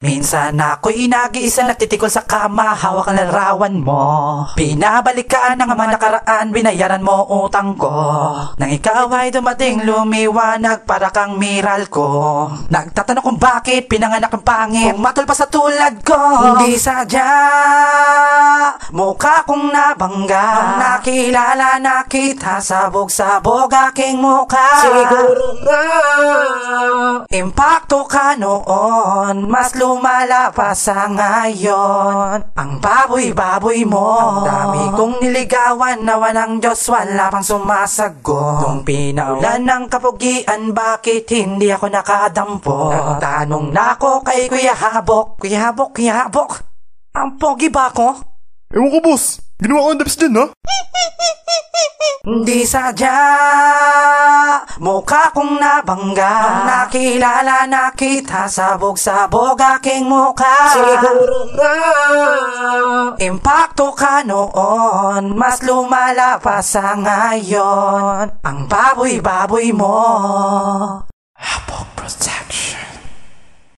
Minsan ako'y nag-iisa nagtitikol sa kama, hawak ang larawan mo. Pinabalikan ng mga nakaraan, binayaran mo utang ko. Nang ikaw ay dumating, lumiwanag para kang miral ko. Nagtatanong kung bakit pinanganak ng pangit, kung matol pa sa tulad ko. Hindi sadya, mukha kong nabangga. Nung nakilala na kita, sabog-sabog aking mukha. Siguro nga impakto ka noon, mas lumala pa sa ngayon. Ang baboy-baboy mo, ang dami kong niligawan, nawa ng Diyos wala pang sumasagot. Nung pinaulan ng kapugian, bakit hindi ako nakadampo? Nagtanong na ako kay Kuya Habok, Kuya Habok, Kuya Habok, ang pogi ba ako? Ewan ko, boss. Ginawa ko ang dabs dyan, ha? Hindi sadya, mukha kong nabangga. Nung nakilala na kita, sabog-sabog aking mukha. siguro nga Impakto ka noon, mas lumala pa sa ngayon. Ang baboy-baboy mo.